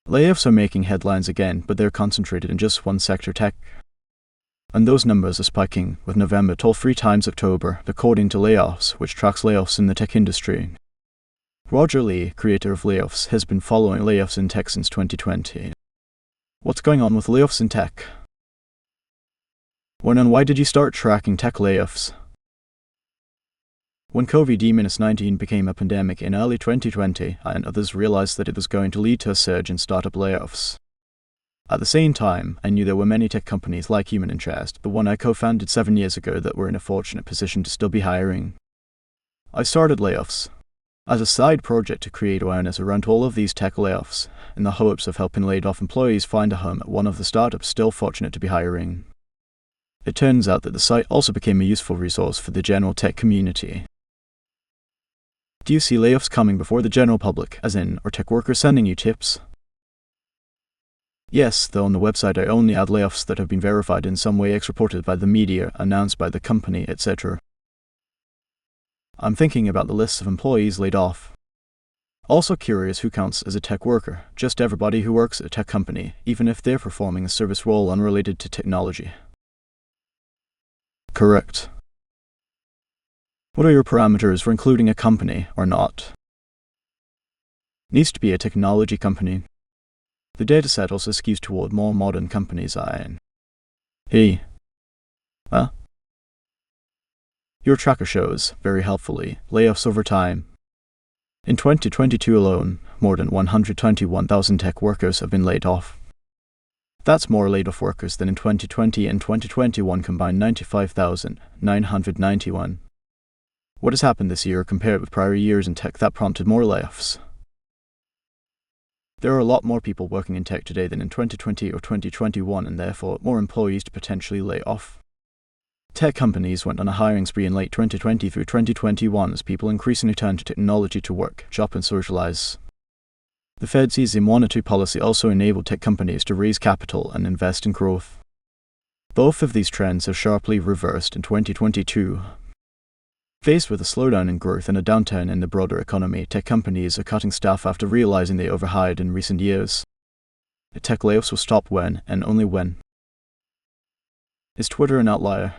Layoffs are making headlines again, but they're concentrated in just one sector, tech. And those numbers are spiking, with November toll 3 times October, according to Layoffs, which tracks layoffs in the tech industry. Roger Lee, creator of Layoffs, has been following layoffs in tech since 2020. What's going on with layoffs in tech? When and why did you start tracking tech layoffs? When COVID-19 became a pandemic in early 2020, I and others realized that it was going to lead to a surge in startup layoffs. At the same time, I knew there were many tech companies like Human Interest, the one I co-founded 7 years ago, that were in a fortunate position to still be hiring. I started Layoffs as a side project to create awareness around all of these tech layoffs, in the hopes of helping laid-off employees find a home at one of the startups still fortunate to be hiring. It turns out that the site also became a useful resource for the general tech community. Do you see layoffs coming before the general public, as in, are tech workers sending you tips? Yes, though on the website I only add layoffs that have been verified in some way, reported by the media, announced by the company, etc. I'm thinking about the lists of employees laid off. Also curious who counts as a tech worker, just everybody who works at a tech company, even if they're performing a service role unrelated to technology. Correct. What are your parameters for including a company or not? Needs to be a technology company. The dataset also skews toward more modern companies. Huh? Your tracker shows, very helpfully, layoffs over time. In 2022 alone, more than 121,000 tech workers have been laid off. That's more laid-off workers than in 2020 and 2021 combined 95,991. What has happened this year compared with prior years in tech that prompted more layoffs? There are a lot more people working in tech today than in 2020 or 2021, and therefore more employees to potentially lay off. Tech companies went on a hiring spree in late 2020 through 2021 as people increasingly turned to technology to work, shop and socialize. The Fed's easy monetary policy also enabled tech companies to raise capital and invest in growth. Both of these trends have sharply reversed in 2022. Faced with a slowdown in growth and a downturn in the broader economy, tech companies are cutting staff after realizing they overhired in recent years. Tech layoffs will stop when, and only when. Is Twitter an outlier?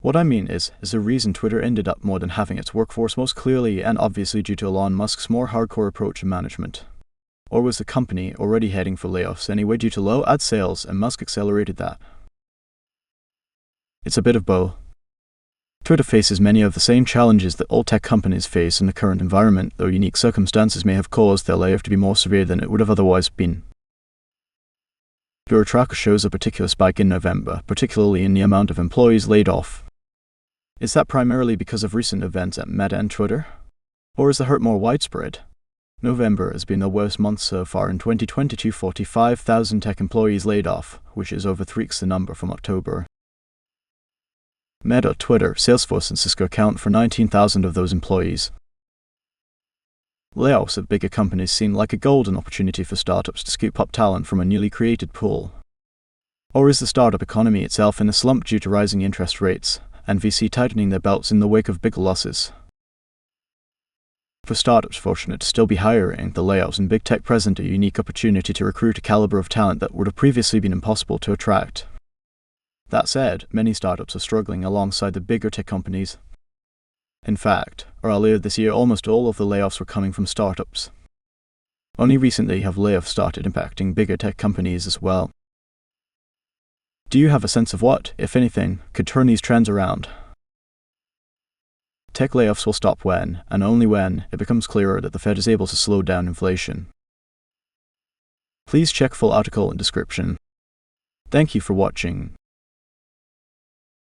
What I mean is the reason Twitter ended up more than having its workforce most clearly and obviously due to Elon Musk's more hardcore approach to management. Or was the company already heading for layoffs anyway due to low ad sales and Musk accelerated that? It's a bit of both. Twitter faces many of the same challenges that all tech companies face in the current environment, though unique circumstances may have caused their layoff to be more severe than it would have otherwise been. Your tracker shows a particular spike in November, particularly in the amount of employees laid off. Is that primarily because of recent events at Meta and Twitter? Or is the hurt more widespread? November has been the worst month so far in 2022, 45,000 tech employees laid off, which is over 3x the number from October. Meta, Twitter, Salesforce and Cisco account for 19,000 of those employees. Layoffs at bigger companies seem like a golden opportunity for startups to scoop up talent from a newly created pool. Or is the startup economy itself in a slump due to rising interest rates, and VC tightening their belts in the wake of big losses? For startups fortunate to still be hiring, the layoffs in big tech present a unique opportunity to recruit a caliber of talent that would have previously been impossible to attract. That said, many startups are struggling alongside the bigger tech companies. In fact, earlier this year almost all of the layoffs were coming from startups. Only recently have layoffs started impacting bigger tech companies as well. Do you have a sense of what, if anything, could turn these trends around? Tech layoffs will stop when, and only when, it becomes clearer that the Fed is able to slow down inflation. Please check full article in description. Thank you for watching.